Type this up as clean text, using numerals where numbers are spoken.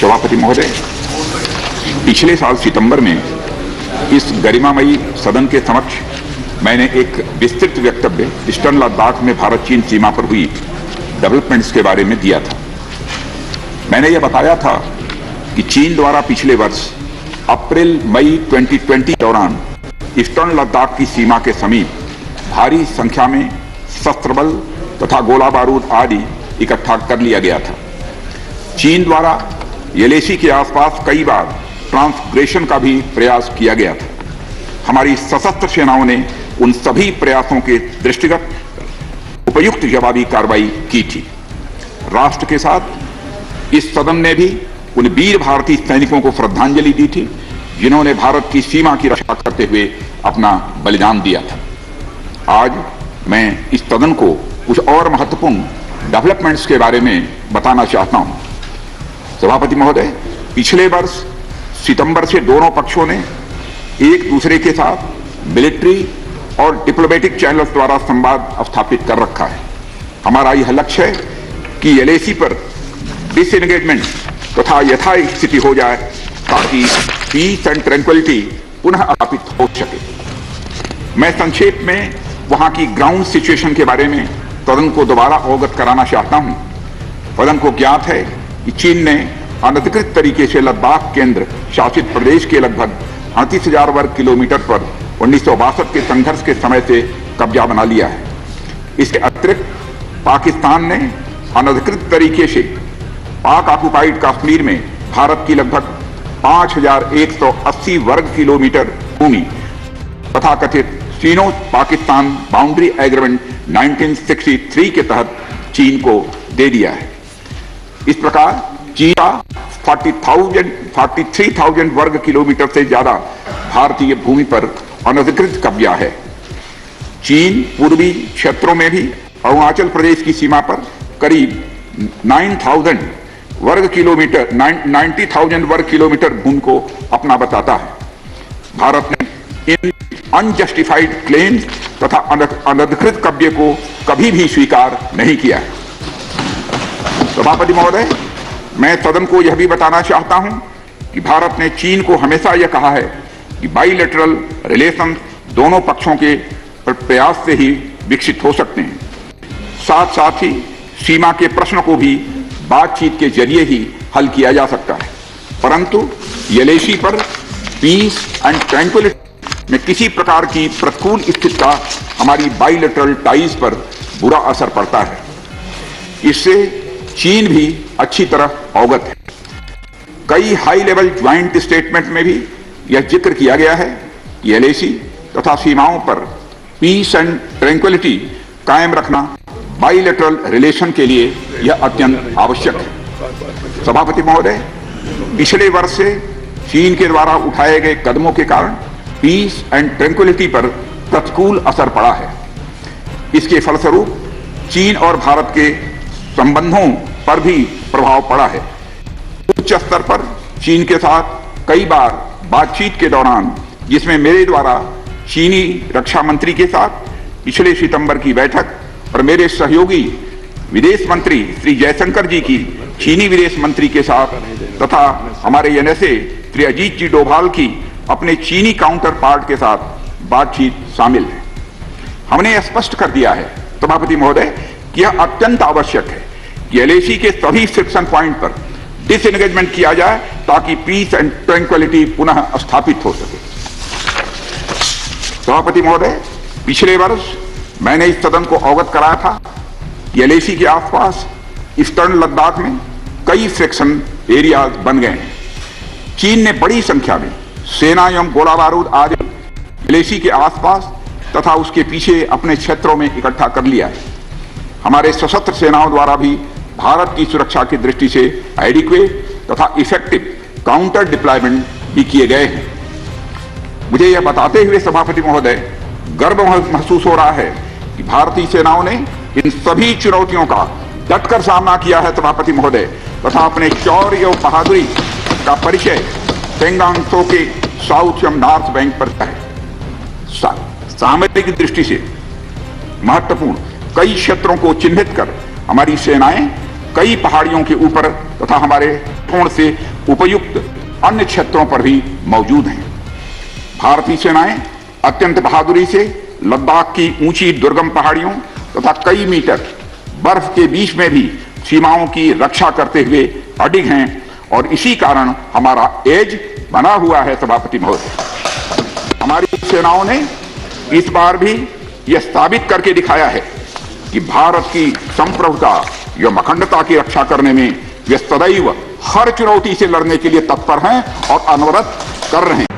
सभापति महोदय, पिछले साल सितंबर में इस गरिमामयी सदन के समक्ष मैंने एक विस्तृत वक्तव्य ईस्टर्न लद्दाख में भारत चीन सीमा पर हुई डेवलपमेंट्स के बारे में दिया था। मैंने यह बताया था कि चीन द्वारा पिछले वर्ष अप्रैल मई 2020 दौरान ईस्टर्न लद्दाख की सीमा के समीप भारी संख्या में शस्त्र बल तथा गोला बारूद आदि इकट्ठा कर लिया गया था। चीन द्वारा येलेसी के आसपास कई बार ट्रांसग्रेशन का भी प्रयास किया गया था। हमारी सशस्त्र सेनाओं ने उन सभी प्रयासों के दृष्टिगत उपयुक्त जवाबी कार्रवाई की थी। राष्ट्र के साथ इस सदन ने भी उन वीर भारतीय सैनिकों को श्रद्धांजलि दी थी जिन्होंने भारत की सीमा की रक्षा करते हुए अपना बलिदान दिया था। आज मैं इस सदन को कुछ और महत्वपूर्ण डेवलपमेंट्स के बारे में बताना चाहता हूं। सभापति महोदय, पिछले वर्ष सितंबर से दोनों पक्षों ने एक दूसरे के साथ मिलिट्री और डिप्लोमेटिक चैनल्स द्वारा संवाद स्थापित कर रखा है। हमारा यह लक्ष्य है कि एलएसी पर डिसएंगेजमेंट तथा यथास्थिति हो जाए ताकि पीस एंड ट्रैंक्विलिटी पुनः स्थापित हो सके। मैं संक्षेप में वहां की ग्राउंड सिचुएशन के बारे में सदन को दोबारा अवगत कराना चाहता हूं। सदन को ज्ञात है कि चीन ने अनधिकृत तरीके से लद्दाख केंद्र शासित प्रदेश के लगभग 38,000 वर्ग किलोमीटर पर 1962 के संघर्ष के समय से कब्जा बना लिया है। इसके अतिरिक्त पाकिस्तान ने अनधिकृत तरीके से पाक ऑक्युपाइड कश्मीर में भारत की लगभग 5,180 वर्ग किलोमीटर भूमि तथा कथित चीनो पाकिस्तान बाउंड्री एग्रीमेंट 1963 के तहत चीन को दे दिया है। इस प्रकार चीन का 43,000 वर्ग किलोमीटर से ज्यादा भारतीय भूमि पर अनधिकृत कब्जा है। चीन पूर्वी क्षेत्रों में भी अरुणाचल प्रदेश की सीमा पर करीब 90,000 वर्ग किलोमीटर 90,000 वर्ग किलोमीटर भूमि को अपना बताता है। भारत ने इन अनजस्टिफाइड क्लेम्स तथा अनधिकृत कब्जे को कभी भी स्वीकार नहीं किया है। सभापति महोदय, मैं सदन को यह भी बताना चाहता हूं कि भारत ने चीन को हमेशा यह कहा है कि बाइलेटरल रिलेशन दोनों पक्षों के प्रयास से ही विकसित हो सकते हैं। साथ साथ ही सीमा के प्रश्न को भी बातचीत के जरिए ही हल किया जा सकता है, परंतु येलेसी पर पीस एंड ट्रैंक्विलिटी में किसी प्रकार की प्रतिकूल स्थिति का हमारी बाइलेटरल टाइज पर बुरा असर पड़ता है। इससे चीन भी अच्छी तरह अवगत है। कई हाई लेवल ज्वाइंट स्टेटमेंट में भी यह जिक्र किया गया है कि एलएसी तथा सीमाओं पर पीस एंड ट्रैंक्विलिटी कायम रखना बाइलेटरल रिलेशन के लिए यह अत्यंत आवश्यक है। सभापति महोदय, पिछले वर्ष से चीन के द्वारा उठाए गए कदमों के कारण पीस एंड ट्रैंक्विलिटी पर प्रतिकूल असर पड़ा है। इसके फलस्वरूप चीन और भारत के संबंधों पर भी प्रभाव पड़ा है। उच्च स्तर पर चीन के साथ कई बार बातचीत के दौरान, जिसमें मेरे द्वारा चीनी रक्षा मंत्री के साथ पिछले सितंबर की बैठक और मेरे सहयोगी विदेश मंत्री श्री जयशंकर जी की चीनी विदेश मंत्री के साथ तथा हमारे एनएसए श्री अजीत जी डोभाल की अपने चीनी काउंटर पार्ट के साथ बातचीत शामिल है। हमने स्पष्ट कर दिया है सभापति महोदय कि यह अत्यंत आवश्यक है कि एलएसी के सभी फ्रिक्शन पॉइंट पर डिसएंगेजमेंट किया जाए ताकि पीस एंड ट्रैंक्विलिटी पुनः स्थापित हो सके। सभापति महोदय, पिछले वर्ष मैंने इस सदन को अवगत कराया था कि एलएसी के आसपास ईस्टर्न लद्दाख में कई फ्रिक्शन एरियाज बन गए हैं। चीन ने बड़ी संख्या में सेना एवं गोला बारूद आदि एलएसी के आसपास तथा उसके पीछे अपने क्षेत्रों में इकट्ठा कर लिया है। हमारे सशस्त्र सेनाओं द्वारा भी भारत की सुरक्षा की दृष्टि से एडिक्वेट तथा इफेक्टिव काउंटर डिप्लॉयमेंट भी किए गए हैं। मुझे यह बताते हुए सभापति महोदय गर्व महसूस हो रहा है कि भारतीय सेनाओं ने इन सभी चुनौतियों का डटकर सामना किया है सभापति महोदय, तथा अपने शौर्य और बहादुरी का परिचय पेंगांग त्सो के साउथ एवं नॉर्थ बैंक पर है। सामरिक दृष्टि से महत्वपूर्ण कई क्षेत्रों को चिन्हित कर हमारी सेनाएं कई पहाड़ियों के ऊपर तथा हमारे कोण से उपयुक्त अन्य क्षेत्रों पर भी मौजूद हैं। भारतीय सेनाएं अत्यंत बहादुरी से लद्दाख की ऊंची दुर्गम पहाड़ियों तथा कई मीटर बर्फ के बीच में भी सीमाओं की रक्षा करते हुए अडिग हैं और इसी कारण हमारा एज बना हुआ है। सभापति महोदय, हमारी सेनाओं ने इस बार भी यह साबित करके दिखाया है कि भारत की संप्रभुता एवं अखंडता की रक्षा करने में वे सदैव हर चुनौती से लड़ने के लिए तत्पर हैं और अनवरत कर रहे हैं।